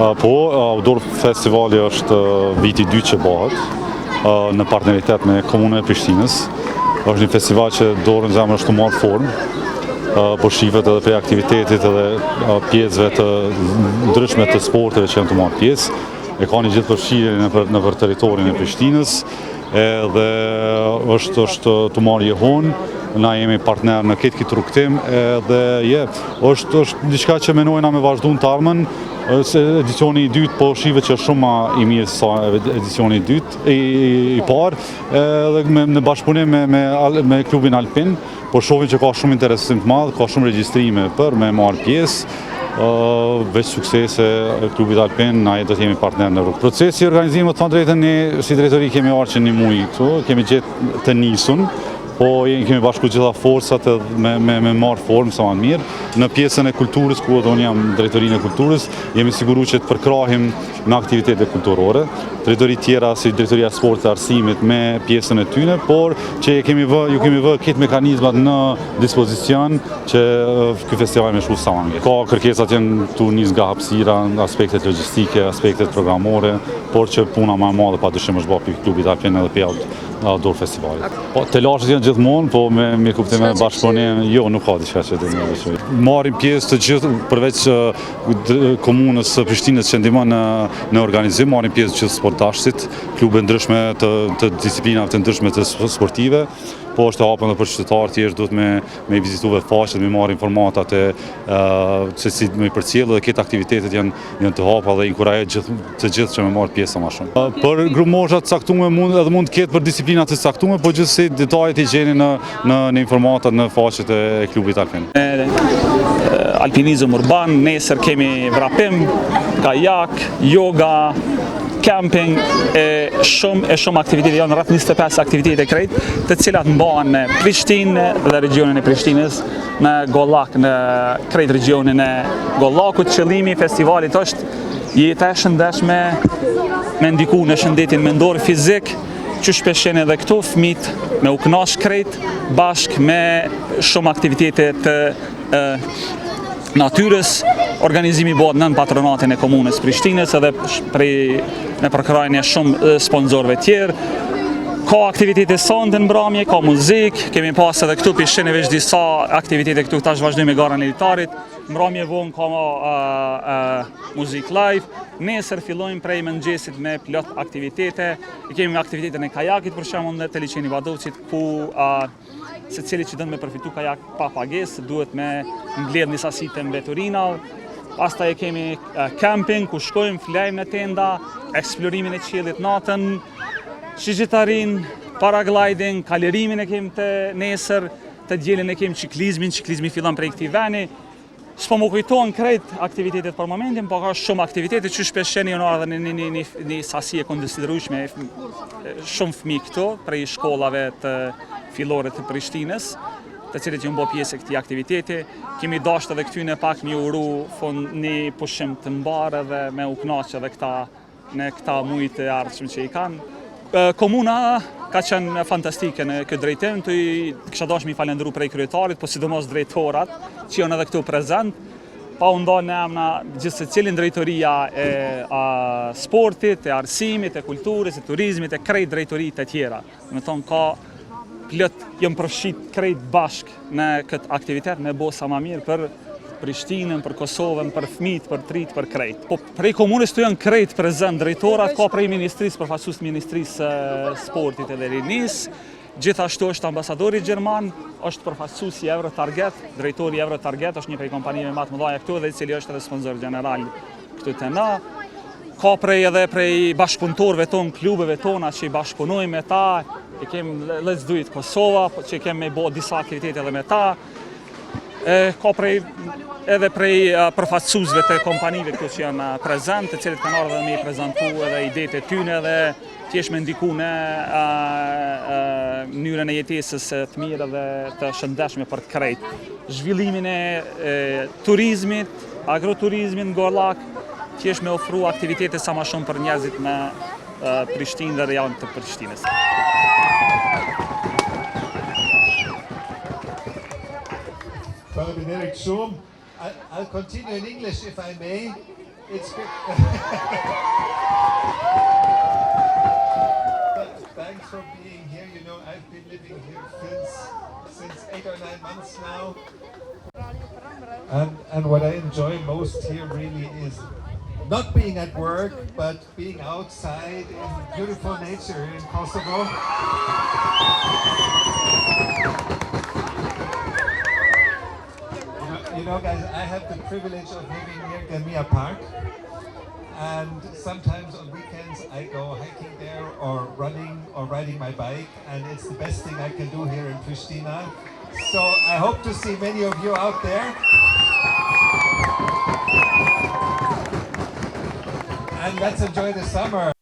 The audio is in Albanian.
Po, Outdoor Festivali është viti 2 që bëhet në partneritet me Komunën e Prishtinës. Është një festival që dorën zemrën është të marrë formë, po shihet edhe për aktivitetit edhe pjesëve të ndryshme të sporteve që janë të marrë pjesë. E ka një gjithë përfshirje nëpër territorin e Prishtinës, edhe është të marrë jehon. Na jemi partner në këtë rrugtim, edhe është diçka që menojna me vazhdu në të ardhmen. Edicioni i dytë po shihet që është shumë i mirë se edicioni i dytë i parë, edhe në bashkëpunim me klubin Alpin, po shohim që ka shumë interesim të madh, ka shumë regjistrime për me marrë pjesë. Veç suksese klubit Alpin, na do të jemi partner në rrugë. Procesi i organizimit, të thënë drejtën, ne si drejtori kemi ardhur që një muaj këtu, kemi gjetë të nisun. Po kemi bashku gjitha forcat me marrë formë sa më mirë. Në pjesën e kulturës, ku unë jam drejtorinë e kulturës, jemi siguru që të përkrahim me aktivitete kulturore. Drejtori tjera si drejtoria sportit e arsimit me pjesën e tyne, por që ju kemi vë këtë mekanizmat në dispozicion që ky festival me shku sa më mirë. Ka kërkesat janë tu nis nga hapësira, aspektet logjistike, aspektet programore, por që puna më e madhe padyshim është bërë për klubit Alpin edhe për Outdoor Festivalit. Po të lashët janë gjithmonë, po me kuptim e bashkëpunim, jo, nuk ka diçka që të më. Marrim pjesë të gjithë, përveç komunës së Prishtinës që ndihmon në organizim, marrim pjesë të gjithë sportashtit, klube ndryshme të disiplinave të ndryshme të sportive. Po është e hapur edhe për qytetarë thjesht duhet me vizituar faqet, me marrë informatat se si me përcjellë, dhe këtë aktivitetet janë të hapa dhe inkurajoj të gjithë që me marrë pjesë më shumë. Për grup mosha të caktuar mund të ketë për disiplinat të caktuar, po gjithsesi detajet i gjeni në informatat në faqet e klubit Alpin. Alpinizëm urban, nesër kemi vrapim, kajak, yoga, camping, shumë aktivitete, janë rreth 25 aktivitete krejt, të cilat mbahen në Prishtinë dhe regionin e Prishtinës, në Gollak, në krejt regionin e Gollakut. Qëllimi i festivalit është jeta e shëndetshme, me ndiku në shëndetin mendor fizik, që shpeshen edhe këtu fëmijët me u kënaq krejt bashk me shumë aktivitete të natyrës. Organizimi bëhet nën patronatin e Komunës Prishtinës edhe me përkrahjen e shumë sponsorëve tjerë. Ka aktivitete sonte në mbrëmje, ka muzikë, kemi pas edhe këtu pishin veç disa aktivitete këtu, tash vazhdojmë me garën e litarit. Mbrëmje vonë ka muzikë live. Nesër fillojmë prej mëngjesit me plot aktivitete. Kemi aktivitetin e kajakit për shembull në te liçeni Vadovçit, ku secili që dënë me përfitu kajak pa pagesë, duhet me mbledh një sasi të mbeturina. Pastaj kemi camping, ku shkojmë, flajmë në tenda, eksplorimin e qiellit natën, shigjitarin, paragliding, kalerimin e kemi të nesër, të dielën e kemi ciklizmi fillon prej këtij veni. S'po më kujtohen krejt aktivitetet për momentin, po ka shumë aktivitete që shpesheni janë ardhur në një sasi e konsiderueshme, shumë fëmijë këtu prej shkollave të fillore të Prishtinës, të cilët janë bërë pjesë e këtij aktiviteti. Kemi dashur edhe këty në pak një uru një pushim të mbarë dhe me u kënaqë edhe në këta muaj të ardhshëm që i kanë. Komuna ka qenë fantastike në këtë drejtim, të kisha dashur mi falendëru prej kryetarit, po sidomos drejtorat që janë edhe këtu prezent. Pa u nda në emna gjithë secilin drejtoria e sportit, e arsimit, e kulturës, e turizmit, e krejt drejtoritë e tjera. Me thonë ka plot jam përfshit krejt bashk në këtë aktivitet me bo sa më mirë për Prishtinën, për Kosovën, për fëmijët, për trit, për krejt. Po prej komunës të janë krejt prezent drejtorat, ka prej ministrisë, përfaqësues të Ministrisë Sportit edhe Rinisë. Gjithashtu është ambasadori gjerman, është përfaqësues i Eurotarget, drejtori i Eurotarget, është një prej kompanive më të mëdha këtu dhe i cili është edhe sponsor general këtu te na. Ka edhe prej bashkëpunëtorëve tonë, klubeve tona që i bashkëpunojmë me ta, e kemi Let's Do It Kosova, që kemi me bo disa aktivitete edhe me ta. Ka edhe prej përfaqësuesve të kompanive këtu që janë prezent, të cilët kanë ardhur me i prezantu edhe idetë e tyre dhe thjesht me ndiku në mënyrën e jetesës të mirë dhe të shëndetshme për të krejt. Zhvillimin e turizmit, agroturizmin në Gollak, thjesht me ofru aktivitete sa më shumë për njerëzit në Prishtinë dhe rajon të Prishtinës. Brother Benedict Zoom, I'll continue in English if I may. It's good. Thanks for being here. You know, I've been living here since 8 or 9 months now. And what I enjoy most here really is not being at work, but being outside in beautiful nature in Kosovo. You know, guys, I have the privilege of living near Gamia Park, and sometimes on weekends I go hiking there or running or riding my bike, and it's the best thing I can do here in Pristina. So I hope to see many of you out there. And let's enjoy the summer.